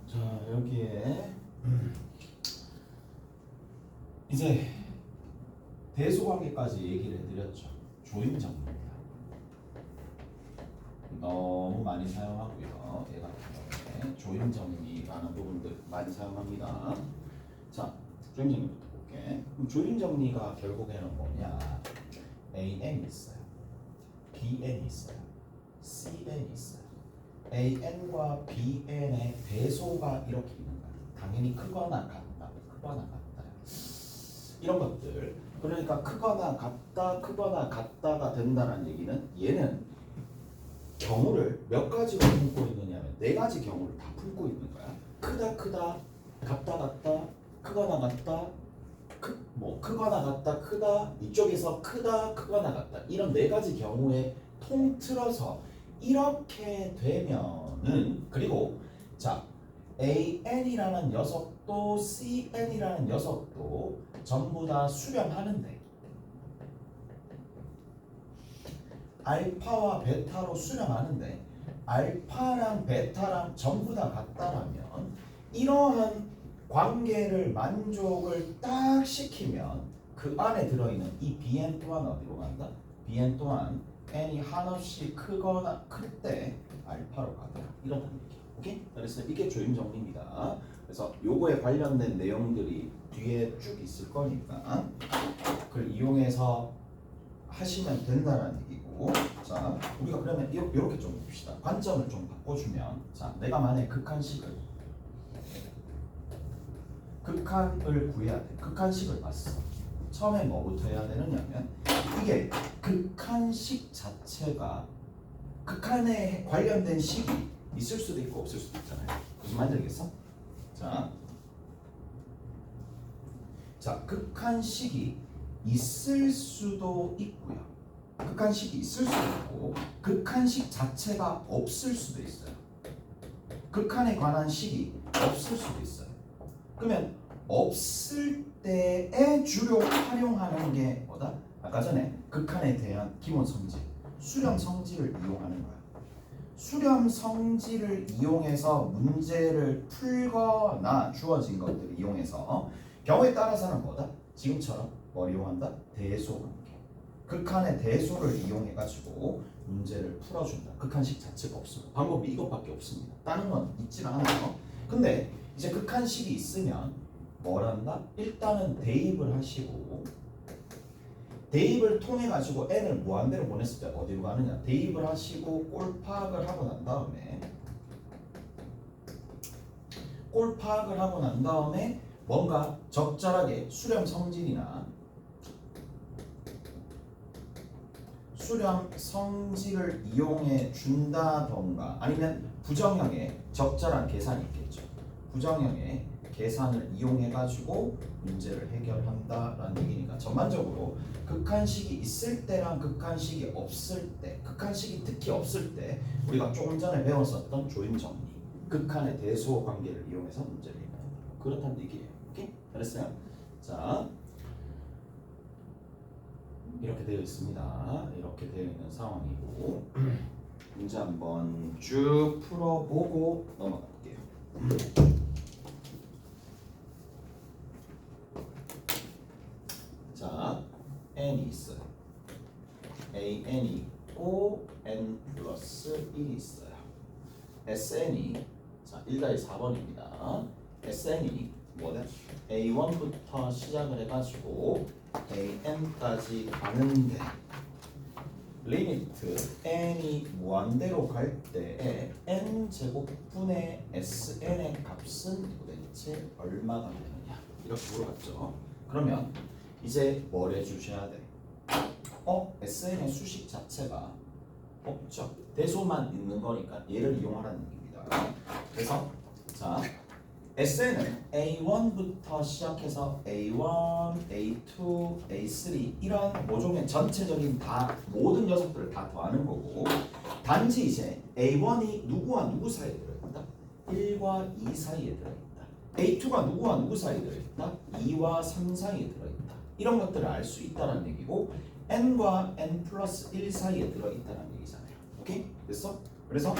자, 여기에 이제 대소관계까지 얘기를 해드렸죠. 조임 정리입니다. 너무 많이 사용하고요. 얘 같은 경우에 조임 정리라는 부분들 많이 사용합니다. 자, 조임 정리부터 볼게. 그럼 조임 정리가 결국에는 뭐냐? AN이 있어요. BN이 있어요. CN이 있어요. AN과 BN의 대소가 이렇게 있는 거야. 당연히 크거나 같다, 크거나 같다. 이런 것들. 그러니까 크거나 같다가 된다는 얘기는 얘는 경우를 몇 가지로 품고 있느냐면 네 가지 경우를 다 품고 있는 거야. 크다, 같다, 크거나 같다, 크거나 같다, 크다, 이쪽에서 크거나 같다. 이런 네 가지 경우에 통틀어서 이렇게 되면은, 그리고 자, AN이라는 녀석도 CN이라는 녀석도 전부 다 수렴하는데 알파와 베타로 수렴하는데 알파랑 베타랑 전부 다 같다라면 이러한 관계를 만족을 딱 시키면 그 안에 들어있는 이 BN 또한 어디로 간다? BN 또한 n이 한없이 크거나 클 때 알파로 가더라. 이렇다는 얘기야. 오케이? 그래서 이게 조임 정리입니다. 그래서 요거에 관련된 내용들이 뒤에 쭉 있을 거니까 그걸 이용해서 하시면 된다는 얘기고, 자, 우리가 그러면 이렇게 좀 봅시다. 관점을 좀 바꿔주면, 자, 내가 만약에 극한을 구해야 돼. 극한식을 봤어. 처음에 뭐부터 해야 되느냐면 이게 극한식 자체가 극한에 관련된 식이 있을 수도 있고 없을 수도 있잖아요. 무슨 말인지 알겠어? 자, 극한식이 있을 수도 있고요. 극한식이 있을 수도 있고 극한식 자체가 없을 수도 있어요. 극한에 관한 식이 없을 수도 있어요. 그러면 없을 때에 주로 활용하는 게 뭐다? 아까 전에 극한에 대한 기본 성질, 수렴 성질을 이용하는 거야. 수렴 성질을 이용해서 문제를 풀거나 주어진 것들을 이용해서 경우에 따라서는 뭐다? 지금처럼 뭘 이용한다? 대소관계. 극한의 대소를 이용해가지고 문제를 풀어준다. 극한식 자체가 없어요. 방법이 이것밖에 없습니다. 다른 건 있지는 않아요. 근데 이제 극한식이 있으면 뭘 한다? 일단은 대입을 하시고, 대입을 통해 가지고 n을 무한대로 보냈을 때 어디로 가느냐? 대입을 하시고 꼴 파악을 하고 난 다음에 뭔가 적절하게 수렴 성질을 이용해 준다던가 아니면 부정형의 적절한 계산이 있겠죠. 부정형의 계산을 이용해 가지고 문제를 해결한다라는 얘기니까 전반적으로 극한식이 있을 때랑 극한식이 없을 때, 극한식이 특히 없을 때 우리가 조금 전에 배웠었던 조임 정리, 극한의 대소 관계를 이용해서 문제를 해결한다. 그렇다는 얘기예요. 오케이? 잘했어요? 자, 이렇게 되어 있습니다. 이렇게 되어 있는 상황이고 문제 한번 쭉 풀어보고 넘어가 볼게요. 자, n이 있어요. an이 있고 n 플러스 1이 있어요. sn이 자 1-4번입니다. sn이 뭐냐? a1부터 시작을 해가지고 an까지 가는데 리미트 n이 무한대로 갈 때에 n 제곱분의 sn의 값은 도대체 얼마가 되느냐 이렇게 물어봤죠. 그러면 이제 뭘 해주셔야 돼? sn의 수식 자체가 없죠. 대소만 있는 거니까 얘를 이용하라는 얘기입니다. 그래서 자 SN은 A1부터 시작해서 A1, A2, A3 이런 모종의 전체적인 모든 녀석들을 다 더하는 거고 단지 이제 A1이 누구와 누구 사이에 들어있다? 1과 2 사이에 들어있다. A2가 누구와 누구 사이에 들어있다? 2와 3 사이에 들어있다. 이런 것들을 알 수 있다는 얘기고 N과 N 플러스 1 사이에 들어있다는 얘기잖아요. 오케이? 됐어? 그래서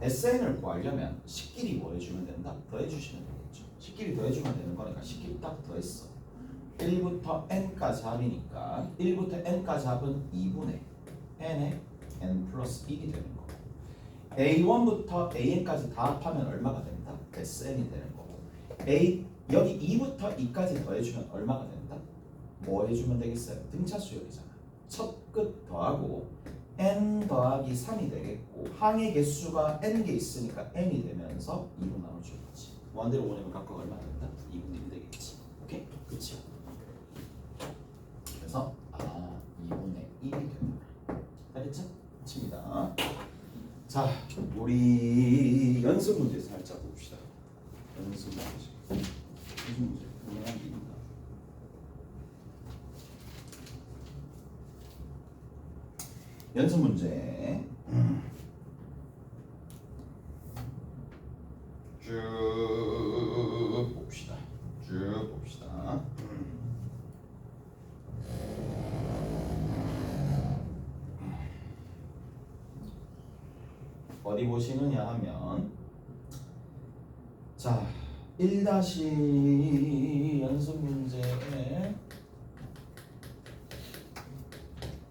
SN을 구하려면 식끼리 뭐 해주면 된다? 더해주시면 되겠죠. 식끼리 더해주면 되는 거니까 식끼리 딱 더했어. 1부터 n까지 합이니까 1부터 n까지 합은 2분의 n에 n 플러스 1이 되는 거고 a1부터 an까지 다 합하면 얼마가 된다? sn이 되는 거고 여기 2부터 2까지 더해주면 얼마가 된다? 뭐 해주면 되겠어요? 등차 수열이잖아. 첫 끝 더하고 n 더하기 3이 되겠고 항의 개수가 n개 있으니까 n이 되면서 2로 나눠주겠지. 무한대로 보내면 각각 얼마 된다? 2분의 1 되겠지. 오케이? 그치? 그래서 2분의 1이 되는구나. 알겠죠? 그렇습니다. 자, 우리 연습 문제 살짝 봅시다. 연습 문제. 연습 문제. 분명한 게 있는가? 연습 문제. 쭉 봅시다. 쭉 봅시다. 어디 보시느냐 하면 자 1- 연습 문제에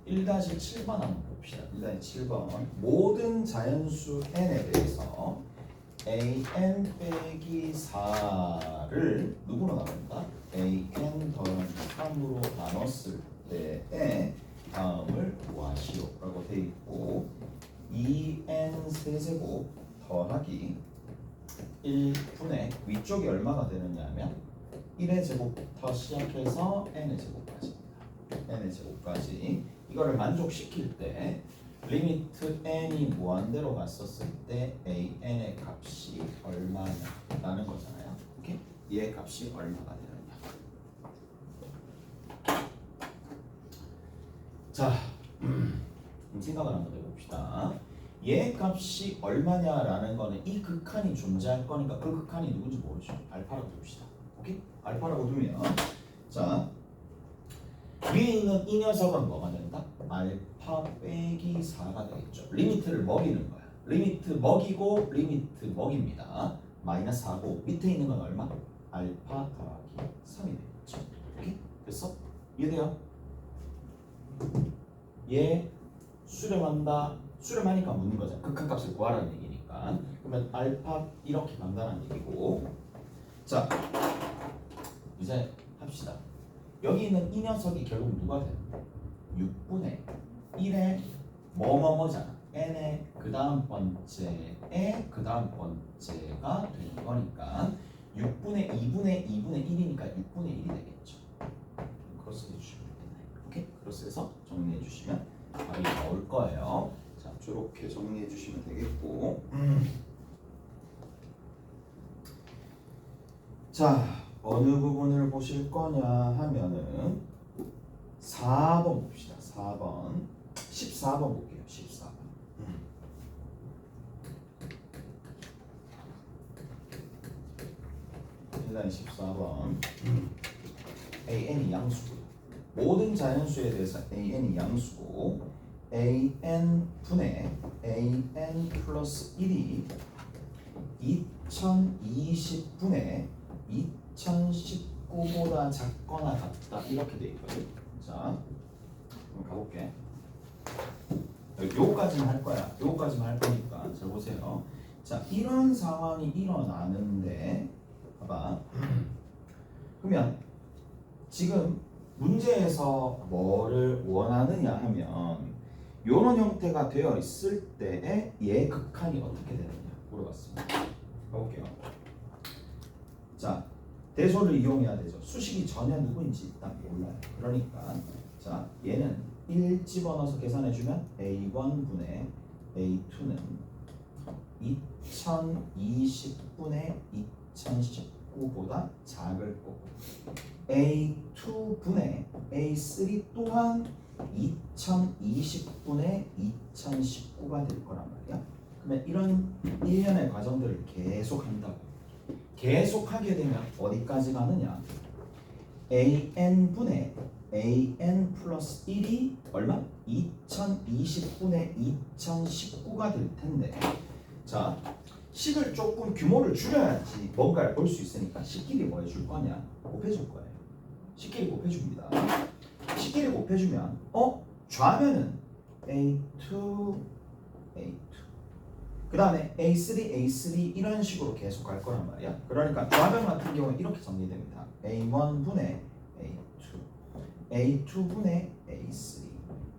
1-7번 한번 봅시다. 1-7번 모든 자연수 n에 대해서 an 빼기 4를 누구로 나눈다? an 더하기 3으로 나눴을 때의 다음을 구하시오 라고 되어 있고 2n 세제곱 더하기 1분의 위쪽이 얼마가 되느냐 하면 1의 제곱부터 시작해서 n의 제곱까지입니다. n의 제곱까지 이거를 만족시킬 때 리미트 n이 무한대로 갔었을 때 an의 값이 얼마냐라는 거잖아요. 오케이? 얘의 값이 얼마가 되느냐. 자, 생각을 한번 해봅시다. 얘 값이 얼마냐라는 거는 이 극한이 존재할 거니까 그 극한이 누군지 모르죠. 알파라고 둡시다. 오케이? 알파라고 두면 자 위에 있는 이 녀석은 뭐가 된다? 알파 빼기 4가 되겠죠. 리미트를 먹이는 거야. 리미트 먹이고 리미트 먹입니다. 마이너스 4고 밑에 있는 건 얼마? 알파 더하기 3이 되겠죠. 오케이? 됐어? 이해돼요? 얘 수렴한다. 수렴하니까 묻는 거잖아. 극한값을 구하라는 얘기니까. 그러면 알파 이렇게 간다는 얘기고. 자, 이제 합시다. 여기 있는 이 녀석이 결국 누가 되는 거야? 6분의 1의 뭐뭐뭐잖아. n의 그 다음 번째에 그 다음 번째가 되는 거니까 6분의 2분의 2분의 1이니까 6분의 1이 되겠죠. 크로스 해주시면 되겠네. 오케이? 크로스해서 정리해 주시면 답이 나올 거예요. 자, 이렇게 정리해 주시면 되겠고. 자, 어느 부분을 보실 거냐 하면은 4번 봅시다. 4번. 14번 볼게요. 14번. 일단 14번. an이 양수고요. 모든 자연수에 대해서 an이 양수고 an 분의 an 플러스 1이 2020분의 2019보다 작거나 같다 이렇게 돼 있거든. 자, 그럼 가볼게. 요거까지는 할 거야. 요거까지만 할 거니까 잘 보세요. 자, 이런 상황이 일어나는데 봐봐. 그러면 지금 문제에서 뭐를 원하느냐 하면 요런 형태가 되어 있을 때의 얘 극한이 어떻게 되느냐 물어봤습니다. 가볼게요. 자, 대소를 이용해야 되죠. 수식이 전혀 누구인지 딱 몰라요. 그러니까 자, 얘는 1 집어넣어서 계산해주면 a1분의 a2는 2020분의 2019보다 작을 거고 a2분의 a3 또한 2020분의 2019가 될 거란 말이야. 그러면 이런 일련의 과정들을 계속 한다고. 계속 하게 되면 어디까지 가느냐? an분의 an 플러스 1이 얼마? 2020분의 2019가 될 텐데 자, 식을 조금 규모를 줄여야지 뭔가를 볼 수 있으니까 식끼리 뭐 해줄 거냐? 곱해줄 거예요. 식끼리 곱해줍니다. 식끼리 곱해주면 좌면은 A2, A2 그 다음에 A3, A3 이런 식으로 계속 갈 거란 말이야. 그러니까 좌변 같은 경우는 이렇게 정리됩니다. A1분의 A2, A2분의 A3,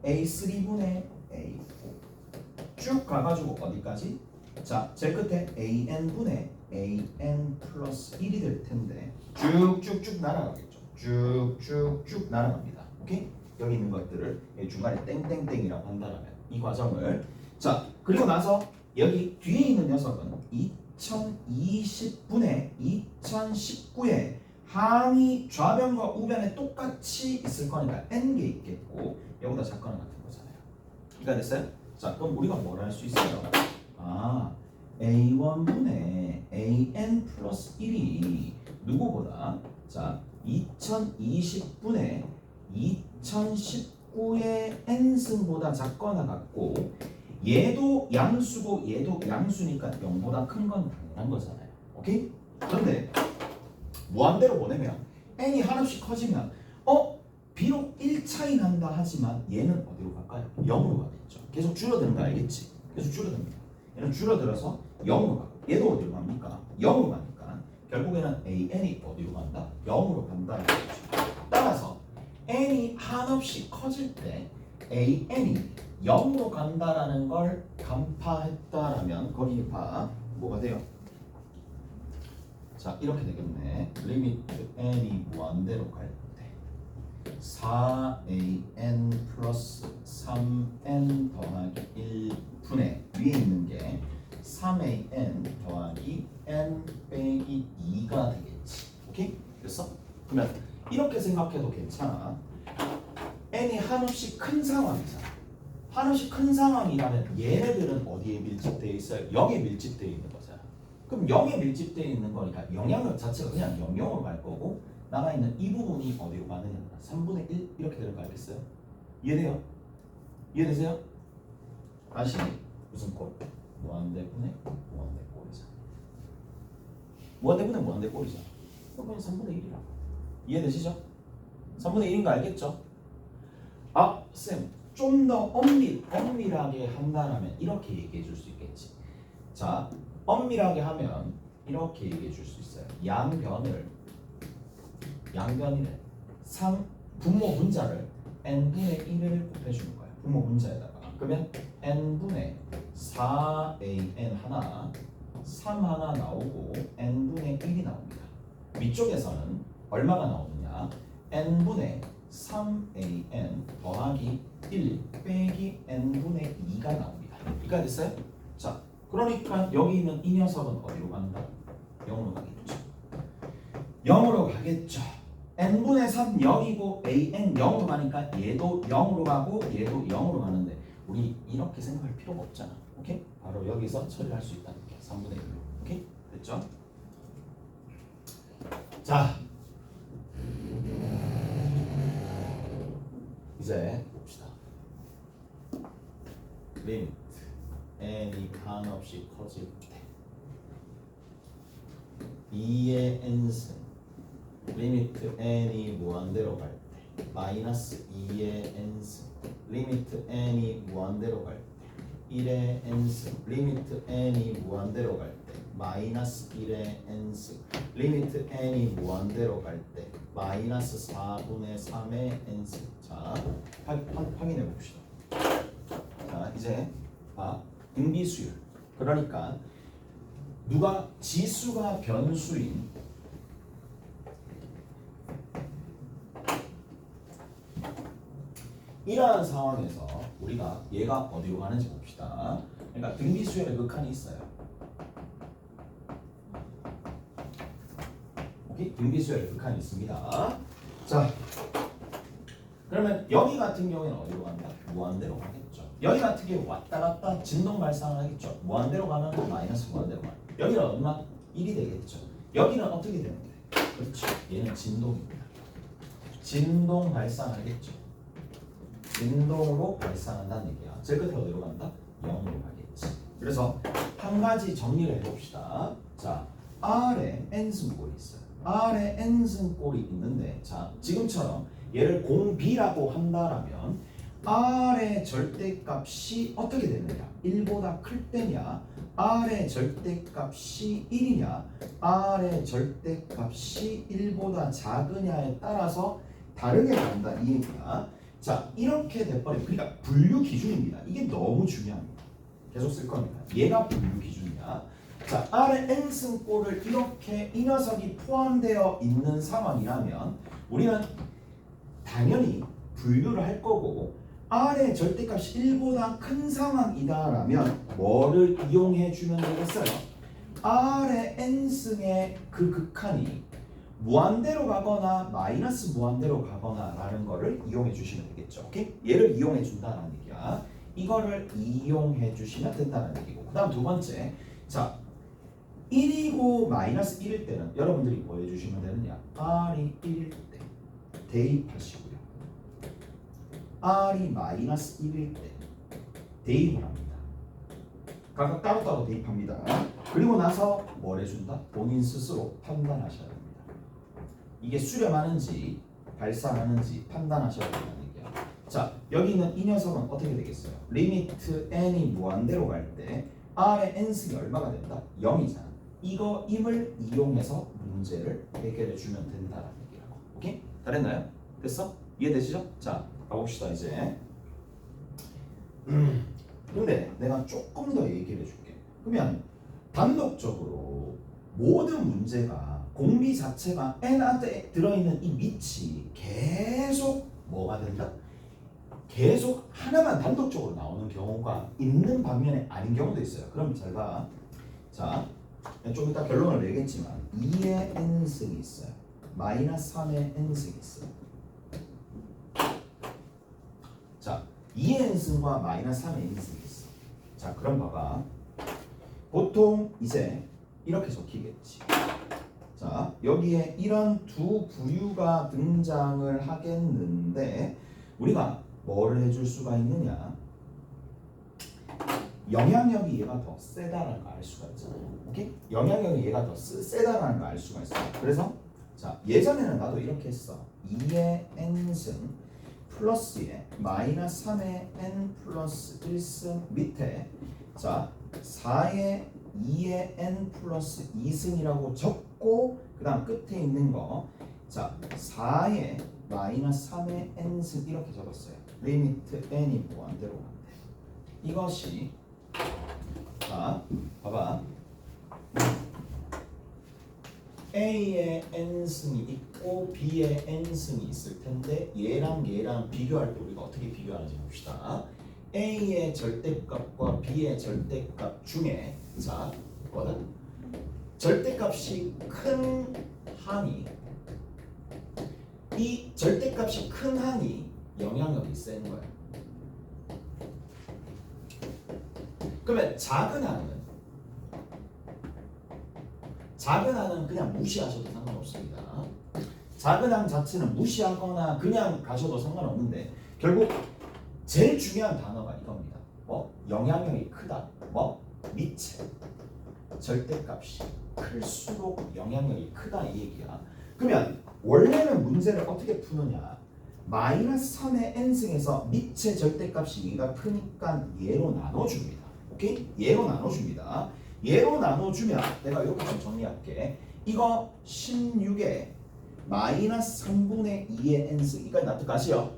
A3분의 A4 쭉 가가지고 어디까지? 자, 제 끝에 AN분의 AN 플러스 1이 될 텐데 쭉쭉쭉 날아가겠죠. 쭉쭉쭉 날아갑니다. 오케이? 여기 있는 것들을 중간에 땡땡땡이라고 한다면 이 과정을 자, 그리고 나서 여기 뒤에 있는 녀석은 2020분의 2019에 항이 좌변과 우변에 똑같이 있을 거니까 n개 있겠고 여기다 작거나 같은 거잖아요. 이해가 됐어요? 자, 그럼 우리가 뭘 할 수 있어요? A1분의 AN 플러스 1이 누구보다 자 2020분의 2019의 n승보다 작거나 같고 얘도 양수고 얘도 양수니까 0보다 큰 건 당연한 거잖아요. 오케이? 그런데 무한대로 보내면 n이 한없이 커지면 비록 1 차이 난다 하지만 얘는 어디로 갈까요? 0으로 가겠죠. 계속 줄어드는 거 알겠지? 계속 줄어듭니다. 얘는 줄어들어서 0으로 가고 얘도 어디로 갑니까? 0으로 가니까 결국에는 AN이 어디로 간다? 0으로 간다는 거죠. 따라서 n이 한없이 커질 때 AN이 0으로 간다라는 걸 간파했다라면 거기 봐 뭐가 돼요? 자 이렇게 되겠네. 리미트 n이 무한대로 갈 때 4an 플러스 3n 더하기 1분의 위에 있는 게 3an 더하기 n 빼기 2가 되겠지. 오케이? 됐어? 그러면 이렇게 생각해도 괜찮아. n이 한없이 큰 상황이잖아. 한없이 큰 상황이라면 얘네들은 어디에 밀집되어 있어요? 0에 밀집되어 있는 거잖아. 그럼 0에 밀집되어 있는 거니까 영향력 자체가 그냥 0으로 갈 거고 남아있는 이 부분이 어디로 가느냐 3분의 1 이렇게 되는 거 알겠어요? 이해돼요? 이해되세요? 다시 무슨 꼴? 무한대분의 무한대꼴이잖아. 무한대분의 무한대꼴이잖아. 그럼 3분의 1이라고. 이해되시죠? 3분의 1인 거 알겠죠? 쌤 좀 더 엄밀하게 한다면 이렇게 얘기해 줄 수 있겠지. 자, 엄밀하게 하면 이렇게 얘기해 줄 수 있어요. 양변이래. 분모 분자를 n분의 1을 곱해주는 거야. 분모 분자에다가. 그러면 n분의 4an 하나, 3 하나 나오고 n분의 1이 나옵니다. 위쪽에서는 얼마가 나오느냐? n분의 3an 더하기 1 빼기 n분의 2가 나옵니다. 이해가 됐어요? 자, 그러니까 여기 있는 이 녀석은 어디로 간다? 0으로 가겠죠. 0으로 가겠죠. n분의 3 0이고 an 0으로 가니까 얘도 0으로 가고 얘도 0으로 가는데 우리 이렇게 생각할 필요가 없잖아. 오케이? 바로 여기서 처리할 수 있다는 게 3분의 1로. 오케이? 됐죠? 자, 이제 봅시다. 리미트 n이 한없이 커질 때 2의 n승 리미트 n이 무한대로 갈 때 마이너스 2의 n승 리미트 n이 무한대로 갈 때 1의 n승 리미트 n이 무한대로 갈 때 마이너스 1의 n승 리미트 n이 무한대로 갈 때 마이너스 4분의 3의 n승. 자, 확인해 봅시다. 자, 이제 등비수열. 그러니까 누가 지수가 변수인 이러한 상황에서 우리가 얘가 어디로 가는지 봅시다. 그러니까 등비수열의 극한이 있어요. 오케이? 등비수열의 극한이 있습니다. 자, 그러면 여기 같은 경우에는 어디로 간다? 무한대로 가겠죠. 여기 같은 경우 왔다 갔다 진동 발생을 하겠죠. 무한대로 가면 마이너스 무한대로 가요. 여기는 얼마? 1이 되겠죠. 여기는 어떻게 되는데? 그렇죠. 얘는 진동입니다. 진동 발생하겠죠. 진동으로 발생한다는 얘기야. 제 끝에 어디로 간다? 0으로 가겠지. 그래서 한 가지 정리를 해봅시다. 자, R에 n승꼴이 있어요. R에 n승꼴이 있는데, 자, 지금처럼 얘를 공비라고 한다라면 R의 절대값이 어떻게 되느냐? 1보다 클 때냐? R의 절대값이 1이냐? R의 절대값이 1보다 작으냐에 따라서 다르게 간다 이 얘기야. 자, 이렇게 돼버리면 그러니까 분류 기준입니다. 이게 너무 중요합니다. 계속 쓸 겁니다. 얘가 분류 기준이야. 자, R의 n승꼴을 이렇게 이 녀석이 포함되어 있는 상황이라면 우리는 당연히 분류를 할 거고 R의 절대값이 1보다 큰 상황이다라면 뭐를 이용해 주면 되겠어요? R의 n승의 그 극한이 무한대로 가거나 마이너스 무한대로 가거나 라는 거를 이용해 주시면 되겠죠. 오케이? 얘를 이용해 준다는 얘기야. 이거를 이용해 주시면 된다는 얘기고, 그 다음 두 번째, 자 1이고 마이너스 1일 때는 여러분들이 뭐 해주시면 되느냐? R이 1일 때 대입하시고요. R이 마이너스 1일 때 대입을 합니다. 각각 따로따로 대입합니다. 그리고 나서 뭘 해준다? 본인 스스로 판단하셔야 됩니다. 이게 수렴하는지 발산하는지 판단하셔야 된다는 얘기야. 자, 여기 있는 이 녀석은 어떻게 되겠어요? 리미트 n이 무한대로 갈 때 R의 n승이 얼마가 된다? 0이잖아. 이거 임을 이용해서 문제를 해결해 주면 된다는 얘기라고. 오케이? 다 됐나요? 됐어? 이해되시죠? 자, 가봅시다 이제. 근데 내가 조금 더 얘기를 해줄게. 그러면 단독적으로 모든 문제가 공비 자체가 n한테 들어있는 이 밑이 계속 뭐가 된다? 계속 하나만 단독적으로 나오는 경우가 있는 반면에 아닌 경우도 있어요. 그럼 잘 봐. 자, 좀 이따 결론을 내겠지만 2의 n승이 있어요. 마이너스 3의 n승이 있어요. 자, 2의 n승과 마이너스 3의 n승이 있어. 자, 그럼 봐봐. 보통 이제 이렇게 적히겠지. 자, 여기에 이런 두 부유가 등장을 하겠는데 우리가 뭐를 해줄 수가 있느냐? 영향력이 얘가 더 세다라는 걸 알 수가 있잖아요. 오케이? 영향력이 얘가 더 세다라는 걸 알 수가 있어요. 그래서 자, 예전에는 나도 이렇게 했어. 2의 n승 플러스에 마이너스 3의 n 플러스 1승 밑에 자 4의 2의 n 플러스 2승이라고 적고 그 다음 끝에 있는 거 자 4의 마이너스 3의 n승 이렇게 적었어요. 리미트 n이 무한대로 간대. 이것이 자 봐봐. A의 n승이 있고 B의 n승이 있을 텐데 얘랑 얘랑 비교할 때 우리가 어떻게 비교하는지 봅시다. A의 절대값과 B의 절대값 중에 자 뭐든 절대값이 큰 항이 이 절대값이 큰 항이 영향력이 센 거야. 그러면 작은 항은 그냥 무시하셔도 상관없습니다. 작은 항 자체는 무시하거나 그냥 가셔도 상관없는데 결국 제일 중요한 단어가 이겁니다. 뭐? 영향력이 크다. 뭐? 미체. 절대값이 클수록 영향력이 크다 이 얘기야. 그러면 원래는 문제를 어떻게 푸느냐? 마이너스 3의 n승에서 미체 절대값이 얘가 크니까 얘로 나눠줍니다. 오케이? 얘로 나눠줍니다. 얘로 나눠주면 내가 이렇게 좀 정리할게. 이거 16에 마이너스 3분의 2의 n승 이까지 납득하시죠?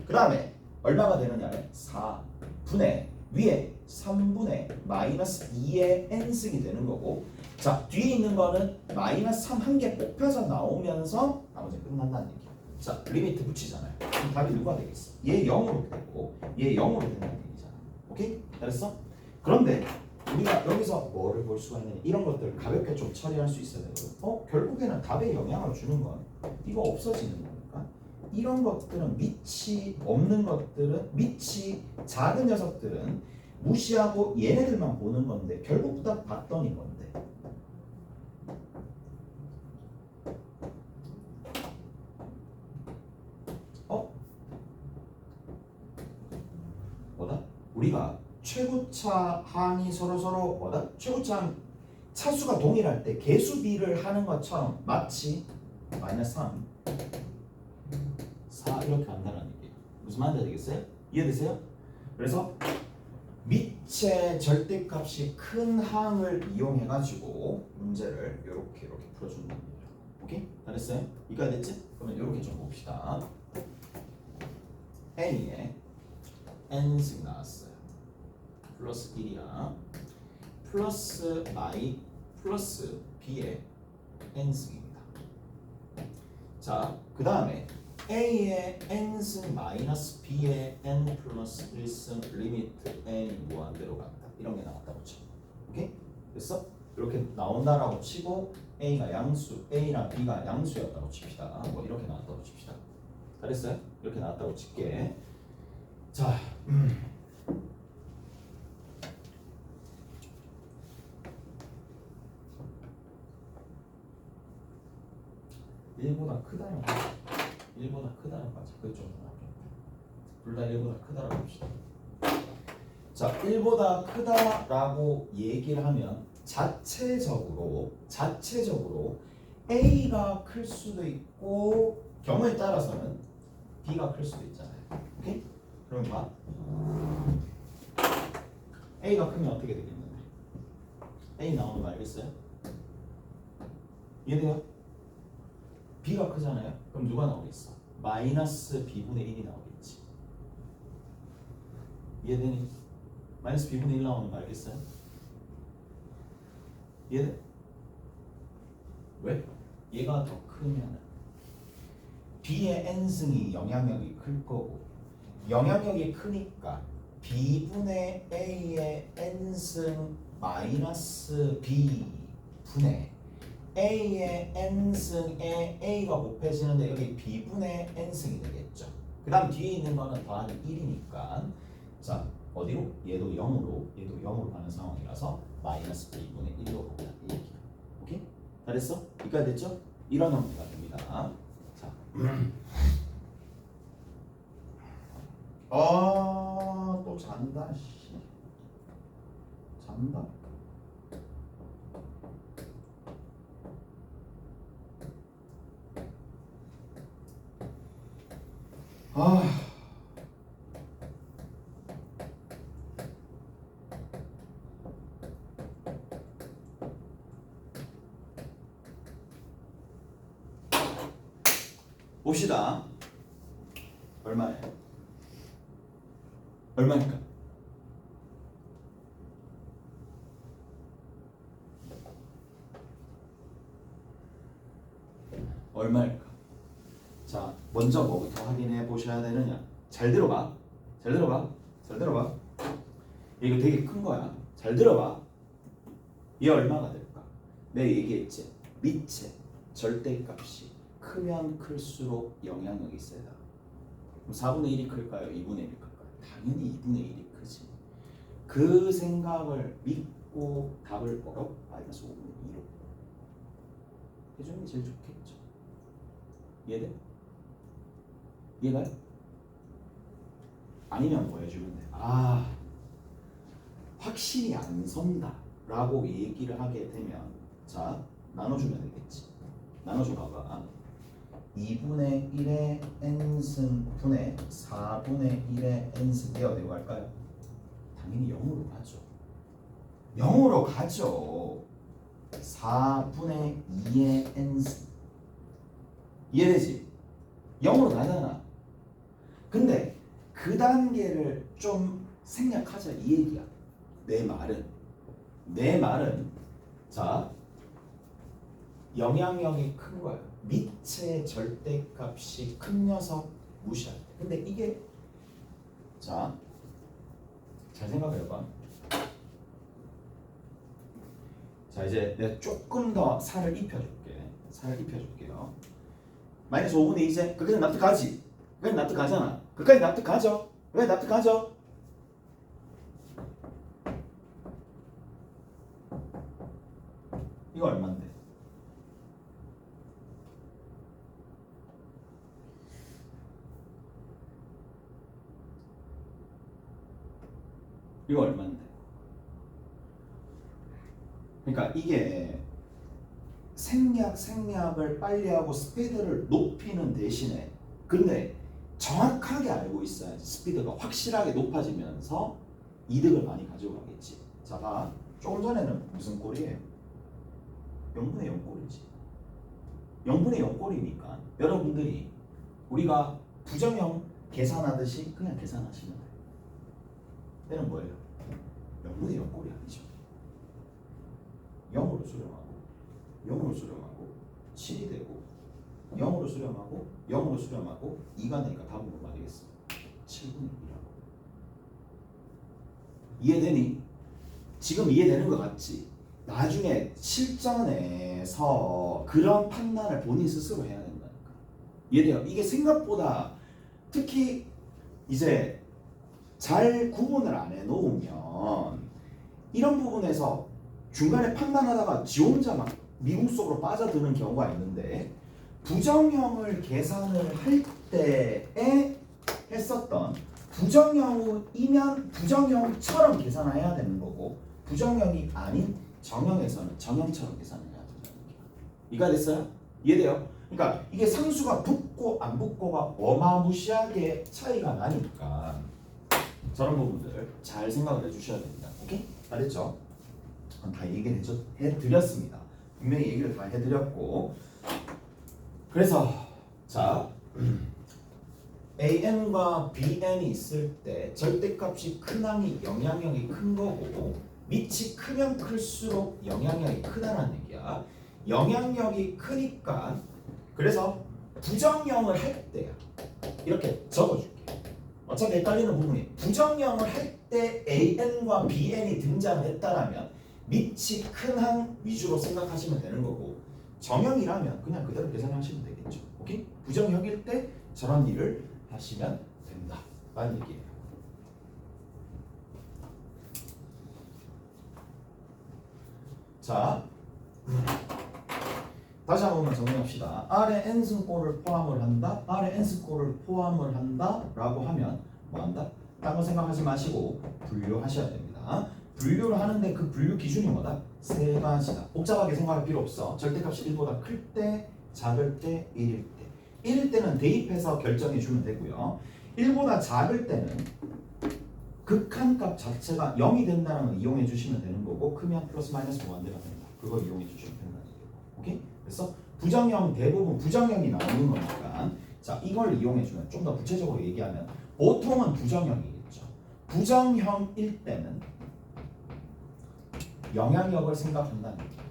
그 다음에 얼마가 되느냐면 4분의 위에 3분의 마이너스 2의 n승이 되는 거고 자 뒤에 있는 거는 마이너스 3 한 개 뽑혀서 나오면서 나머지 끝난다는 얘기야. 자 리미트 붙이잖아요. 그럼 답이 누가 되겠어? 얘 0으로 되고 얘 0으로 된다는 얘기잖아. 오케이? 잘했어? 그런데 우리가 여기서 뭐를 볼 수가 있느냐 이런 것들을 가볍게 좀 처리할 수 있어야 되거든. 결국에는 답에 영향을 주는 건 이거 없어지는 거니까 이런 것들은 밑이 없는 것들은 밑이 작은 녀석들은 무시하고 얘네들만 보는 건데 결국 다 봤더니 뭔데 뭐다? 우리가 최고차 항이 서로서로 뭐다? 최고차 항 차수가 동일할 때 개수 비를 하는 것처럼 마치 마이너스 3, 4 이렇게 한다는 얘기예요. 무슨 말인지 알겠어요? 이해되세요? 그래서 밑의 절대값이 큰 항을 이용해가지고 문제를 이렇게 풀어주는 겁니다. 오케이? 잘했어요? 이거 됐지? 그러면 이렇게 좀 봅시다. n에 n승 나왔어요. 플러스 1이야. 플러스 b의 n승입니다. 자, 그 다음에 a의 n승 마이너스 b의 n 플러스 1승 리미트 n이 무한대로 간다. 이런 게 나왔다고 쳐. 오케이? 됐어? 이렇게 나온다라고 치고 a가 양수, a랑 b가 양수였다고 칩시다. 뭐 이렇게 나왔다고 칩시다. 잘했어요? 이렇게 나왔다고 칠게. 자, 1보다 크다는 거죠. 1보다 크다는 거죠. 그쪽 둘 다 1보다 크다라고 합시다. 자, 1보다 크다라고 얘기를 하면 자체적으로 A가 클 수도 있고 경우에 따라서는 B가 클 수도 있잖아요. 오케이? 그럼 봐. A가 크면 어떻게 되겠는데? A 나오는 거 알겠어요? 이해돼요? B가 크잖아요? 그럼 누가 나오겠어? 마이너스 B분의 1이 나오겠지. 이해되니? 마이너스 B분의 1 나오는 거 알겠어요? 이해돼? 왜? 얘가 더 크면 B의 n승이 영향력이 클 거고 영향력이 크니까 B분의 A의 n승 마이너스 B분의 A의 n승에 A가 곱해지는데 여기 B분의 n승이 되겠죠. 그 다음 뒤에 있는 거는 더하기 1이니까 자 어디로? 얘도 0으로 가는 상황이라서 마이너스 B분의 1로 간다 이 얘기야. 오케이? 잘했어? 여기까지 됐죠? 이런 형태가 됩니다. 자, 또 잔다. 씨. 잔다. 봅시다. 얼마예요? 얼마니까? 얼마일까? 자, 먼저 뭐부터 확인해 보셔야 되느냐? 잘 들어봐. 이거 되게 큰 거야. 잘 들어봐. 얘 얼마가 될까? 내가 얘기했지. 밑에 절대값이 크면 클수록 영향력이 세다. 그럼 4분의 1이 클까요? 2분의 1이 클까요? 당연히 2분의 1이 크지. 그 생각을 믿고 답을 뭐로? 마이너스 5분의 2로 해주는 게 제일 좋겠죠. 이해돼? 이해가요? 아니면 뭐 해주면 돼? 확실히 안 선다 라고 얘기를 하게 되면 자 나눠주면 되겠지. 나눠줘 봐봐. 2분의 1의 n승 분의 4분의 1의 n승 내가 어디로 갈까요? 당연히 0으로 가죠. 0으로 가죠. 4분의 2의 n승 이해되지? 0으로 가잖아. 근데 그 단계를 좀 생략하자 이 얘기야. 내 말은 자 영향력이 큰 거야. 밑의 절대값이 큰 녀석 무시할 때. 근데 이게 자 잘 생각해봐. 자 이제 내가 조금 더 살을 입혀줄게요. 마이너스 5분의 2 이제 그까지 납득하지? 그까지 납득하잖아. 그까지 납득하죠? 왜 납득하죠? 이거 얼마인데? 이거 이거 얼마인데? 그러니까 이게 생략을 빨리 하고 스피드를 높이는 대신에 근데 정확하게 알고 있어야지 스피드가 확실하게 높아지면서 이득을 많이 가져가겠지. 자, 봐. 조금 전에는 무슨 꼴이에요? 0분의 0 꼴이지. 0분의 0 꼴이니까 여러분들이 우리가 부정형 계산하듯이 그냥 계산하시면 돼요. 얘는 뭐예요? 0분의 0 꼴이 아니죠. 0으로 수렴하고 0으로 수렴하고 7이 되고 0으로 수렴하고 0으로 수렴하고 2가 되니까 답은 뭐 말이겠어? 7분의 1이라고. 이해되니? 지금 이해되는 것 같지? 나중에 실전에서 그런 판단을 본인 스스로 해야 된다니까. 이해돼요? 이게 생각보다 특히 이제 잘 구분을 안 해놓으면 이런 부분에서 중간에 판단하다가 지 혼자 막 미궁 속으로 빠져드는 경우가 있는데 부정형을 계산을 할 때에 했었던 부정형이면 부정형처럼 계산을 해야 되는 거고 부정형이 아닌 정형에서는 정형처럼 계산을 해야 된다는 얘기야. 이해가 됐어요? 이해돼요? 그러니까 이게 상수가 붙고 안 붙고가 어마무시하게 차이가 나니까 저런 부분들 잘 생각을 해주셔야 됩니다. 오케이? 알겠죠? 다 얘기를 해드렸습니다. 분명히 얘기를 다 해드렸고 그래서 자 AN과 BN이 있을 때 절대값이 큰 항이 영향력이 큰 거고 밑이 크면 클수록 영향력이 크다는 얘기야. 영향력이 크니까 그래서 부정형을 할 때야. 이렇게 적어줄게. 어차피 헷갈리는 부분이 부정형을 할 때 AN과 BN이 등장했다라면 밑이 큰 항 위주로 생각하시면 되는 거고 정형이라면 그냥 그대로 계산하시면 되겠죠. 오케이? 부정형일 때 저런 일을 하시면 된다. 라는 얘기예요. 자, 다시 한번 정리합시다. R에 n승꼴을 포함을 한다. R에 n승꼴을 포함을 한다. 라고 하면 뭐 한다? 딴 거 생각하지 마시고 분류하셔야 됩니다. 분류를 하는데 그 분류 기준이 뭐다? 세 가지다. 복잡하게 생각할 필요 없어. 절대값이 1보다 클 때, 작을 때, 1일 때. 1일 때는 대입해서 결정해 주면 되고요. 1보다 작을 때는 극한값 자체가 0이 된다는 걸 이용해 주시면 되는 거고 크면 플러스 마이너스 무한대가 된다. 그거 이용해 주시면 된다는 얘기고. 오케이? 그래서 부정형 대부분 부정형이 나오는 거니까 자 이걸 이용해 주면 좀 더 구체적으로 얘기하면 보통은 부정형이겠죠. 부정형일 때는 영향력을 생각한다는 얘기예요.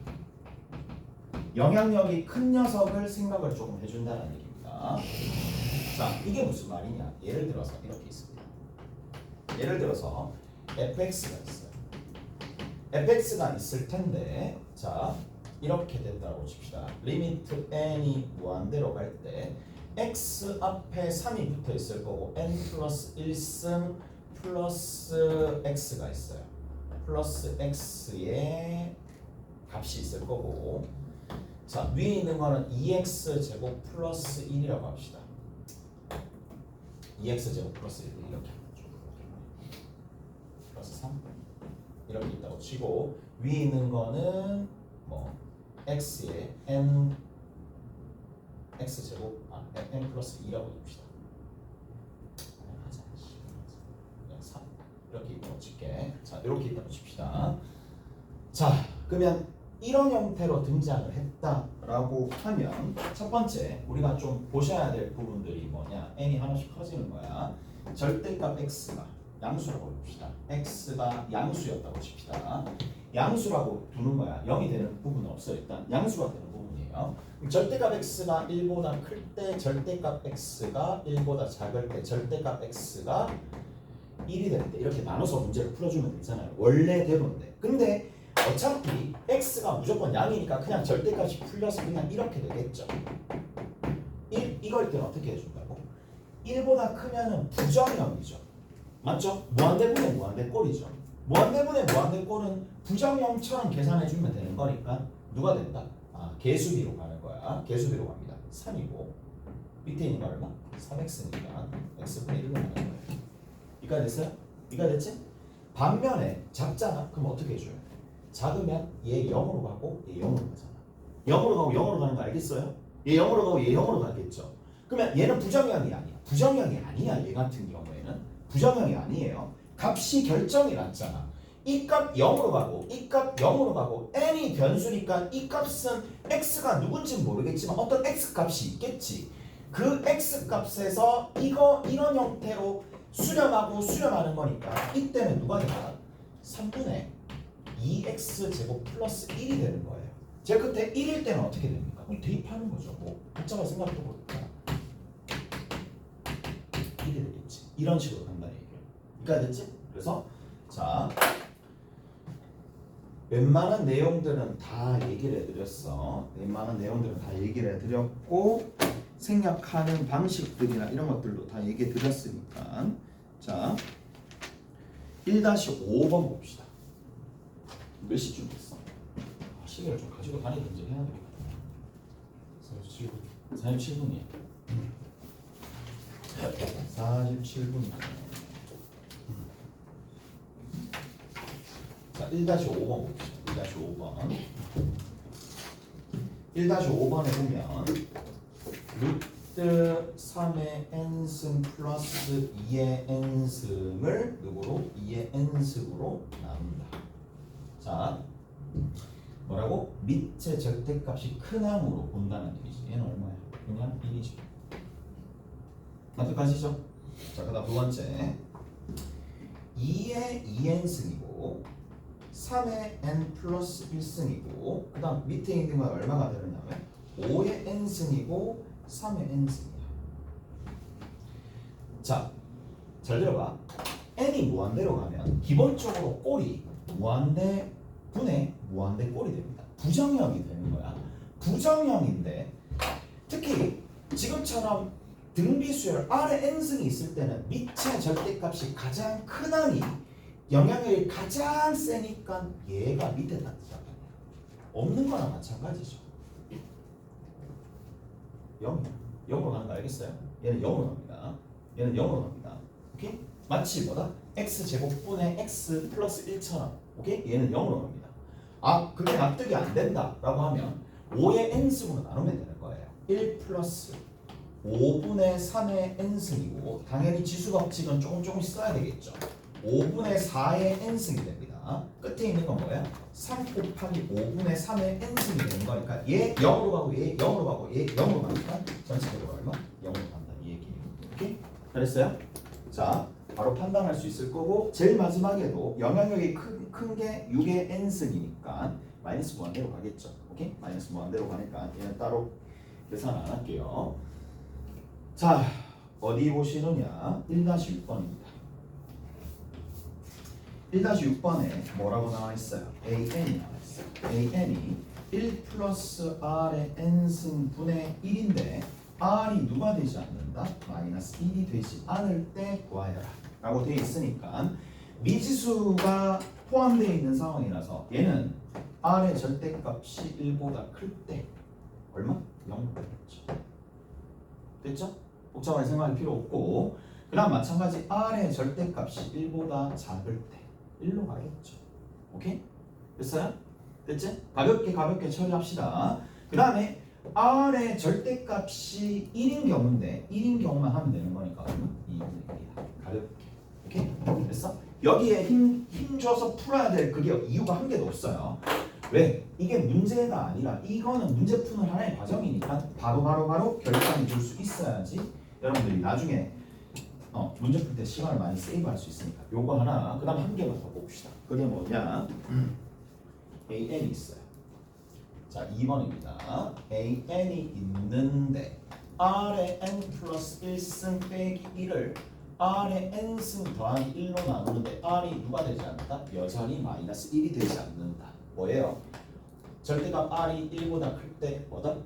영향력이 큰 녀석을 생각을 조금 해준다는 얘기입니다. 자, 이게 무슨 말이냐? 예를 들어서 이렇게 있습니다. 예를 들어서 fx가 있어요. fx가 있을 텐데, 자, 이렇게 된다고 칩시다. 리미트 n이 무한대로 갈 때 x 앞에 3이 붙어 있을 거고 n 플러스 1승 플러스 x가 있어요. 플러스 x의 값이 있을 거고 자 위에 있는 거는 2x 제곱 플러스 1이라고 합시다. 2x 제곱 플러스 1 이렇게 플러스 3 이렇게 있다고 치고 위에 있는 거는 뭐 x의 n x 제곱 n 플러스 2라고 봅시다. 그냥 3 이렇게 있다고 칠게. 자 이렇게 있다고 칩시다. 자 그러면 이런 형태로 등장을 했다라고 하면 첫 번째 우리가 좀 보셔야 될 부분들이 뭐냐 n이 하나씩 커지는 거야. 절대값 x가 양수라고 봅시다. x가 양수였다고 칩시다. 양수라고 두는 거야. 0이 되는 부분은 없어요. 일단 양수가 되는 부분이에요. 절대값 x가 1보다 클 때 절대값 x가 1보다 작을 때 절대값 x가 1이 될 때 이렇게 나눠서 문제를 풀어주면 되잖아요. 원래대로인데. 근데 어차피 x가 무조건 양이니까 그냥 절대값이 풀려서 그냥 이렇게 되겠죠. 이걸 때는 어떻게 해준다고? 1보다 크면은 부정형이죠. 맞죠? 무한대분의 무한대꼴이죠. 무한대분의 무한대꼴은 부정형처럼 계산해주면 되는 거니까 누가 된다? 개수비로 가는 거야. 개수비로 갑니다. 3이고 밑에 있는 거 얼마? 3x니까 x분의 1로 가는 거예요. 이가 됐어요? 이가 됐지? 반면에 작잖아. 그럼 어떻게 해줘요? 작으면 얘 0으로 가고 얘 0으로 가잖아. 0으로 가고 0으로 가는 거 알겠어요? 얘 0으로 가고 얘 0으로 가겠죠. 그러면 얘는 부정형이 아니야. 부정형이 아니야. 얘 같은 경우에는 부정형이 아니에요. 값이 결정이 났잖아. 이 값 0으로 가고 이 값 0으로 가고 n이 변수니까 이 값은 x가 누군지 모르겠지만 어떤 x 값이 있겠지. 그 x 값에서 이런 형태로 수렴하고 수렴하는 거니까 이때는 누가 된다? 3분의 2x 제곱 플러스 1이 되는 거예요. 제가 그때 1일 때는 어떻게 됩니까? 그럼 대입하는 거죠. 뭐 복잡하게 생각도 못해. 1이 되겠지. 이런 식으로 간다는 얘기예요. 그러니까 됐지? 그래서 자 웬만한 내용들은 다 얘기를 해드렸어. 웬만한 내용들은 다 얘기를 해드렸고 생략하는 방식들이나 이런 것들도 다 얘기해 드렸으니까 자 1-5번 봅시다. 몇 시쯤 됐어? 시계를 좀 가지고 다니든지 해야 되겠다. 47분 47분이야. 자 1-5번 봅시다. 1-5번 1-5번에 보면 루트 3의 n승 플러스 2의 n승을 누구로? 2의 n승으로 나눈다. 자 뭐라고? 밑의 절대값이 큰 함으로 본다는 얘기지. 얘는 얼마야? 그냥 1이죠. 납득하시죠? 자, 그 다음 두 번째 2의 2n승이고 3의 n 플러스 1승이고 그 다음 밑에 있는 건 얼마가 되느냐면 5의 n승이고 3의 n승이야. 자, 잘 들어봐. n이 무한대로 가면 기본적으로 꼴이 무한대 분의 무한대 꼴이 됩니다. 부정형이 되는 거야. 부정형인데 특히 지금처럼 등비수열 R에 n승이 있을 때는 밑의 절대값이 가장 큰 항이 영향력이 가장 세니까 얘가 밑에 따뜻하다. 없는 거랑 마찬가지죠. 0으로 가는 거 알겠어요? 얘는 0으로 갑니다. 얘는 0으로 갑니다. 오케이? 마치 뭐다? x제곱분의 x 플러스 1처럼 오케이? 얘는 0으로 갑니다. 아 그게 납득이 안 된다 라고 하면 5의 n승으로 나누면 되는 거예요. 1 플러스 5분의 3의 n승이고 당연히 지수 법칙은 조금씩 써야 되겠죠. 5분의 4의 n승이 됩니다. 끝에 있는 건 뭐야? 3 곱하기 5분의 3의 n승이 되는 거니까 얘 0으로 가고 얘 0으로 가고 얘 0으로 가니까 전체적으로 얼마? 0으로 간다 이 얘기예요. 오케이? 잘했어요? 자 바로 판단할 수 있을 거고 제일 마지막에도 영향력이 큰 게 6의 n승이니까 마이너스 무한대로 가겠죠. 오케이? 마이너스 무한대로 가니까 얘는 따로 계산 안 할게요. 자 어디 보시느냐 1-6번입니다. 1-6번에 뭐라고 나와 있어요? AN이 나와 있어요. AN이 1 플러스 R의 n승 분의 1인데 R이 누가 되지 않는다? 마이너스 1이 되지 않을 때 구하여라 라고 되어 있으니까 미지수가 포함되어 있는 상황이라서 얘는 R의 절대값이 1보다 클 때 얼마? 0 되겠죠. 됐죠? 복잡하게 생각할 필요 없고 그 다음 마찬가지 R의 절대값이 1보다 작을 때 1로 가겠죠. 오케이? 됐어요? 됐지? 가볍게 처리합시다. 그 다음에 R의 절대값이 1인 경우인데 1인 경우만 하면 되는 거니까 2분의 1이다. 가볍게. 오케이? 됐어? 여기에 힘 줘서 풀어야 될 그게 이유가 한 개도 없어요. 왜? 이게 문제가 아니라 이거는 문제 푸는 하나의 과정이니까 바로 결과를 줄 수 있어야지 여러분들이 나중에 문제 풀 때 시간을 많이 세이브할 수 있으니까 요거 하나 그 다음 한 개만 더 봅시다. 그게 뭐냐 AN이 있어요. 자 2번입니다. AN이 있는데 R의 n 플러스 1승 빼기 1을 R의 n승 더하기 1로 나누는데 R이 누가 되지 않는다? 여전히 마이너스 1이 되지 않는다. 뭐예요? 절대값 R이 1보다 클 때 뭐다?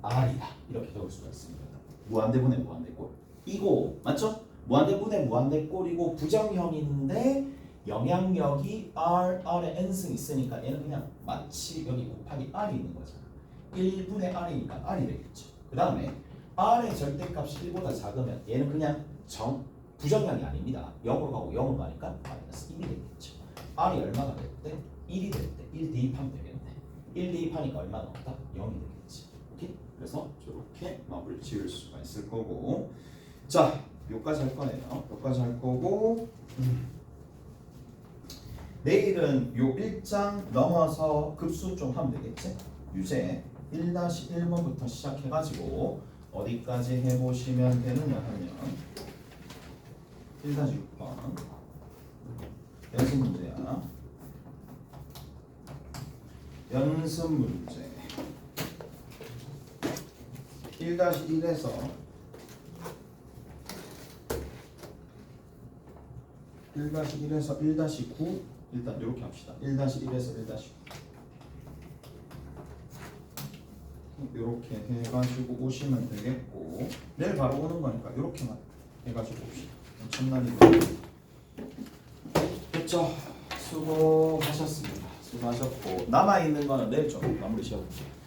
R이다. 이렇게 적을 수가 있습니다. 무한대분의 무한대꼴 이거 맞죠? 무한대분의 무한대꼴이고 부정형인데 영향력이 R의 n승 있으니까 얘는 그냥 마치 여기 곱하기 R이 있는 거잖아. 1분의 R이니까 R이 되겠죠. 그 다음에 R의 절대값이 1보다 작으면 얘는 그냥 부정형이 아닙니다. 0으로 가고 0으로 가니까 마이너스 1이 되겠죠. R이 얼마가 됐대? 1이 됐대. 1 대입하면 되겠네. 1 대입하니까 얼마 나온다? 0이 되겠지. 오케이? 그래서 이렇게 마블 지을 수가 있을 거고. 자, 여기까지 할 거네요. 여기까지 할 거고. 내일은 요 1장 넘어서 급수 좀 하면 되겠지? 유제 1-1번부터 시작해가지고 어디까지 해보시면 되느냐 하면 1-6번 연습 문제야. 연습 문제 1-1에서 1-1에서 1-9 일단 이렇게 합시다. 1-1에서 1-9 이렇게 해가지고 오시면 되겠고 내일 바로 오는 거니까 이렇게만 해가지고 옵시다. 첫날이고 됐죠? 수고하셨습니다. 수고하셨고 남아있는 거는 내일 좀 마무리 지어볼게요.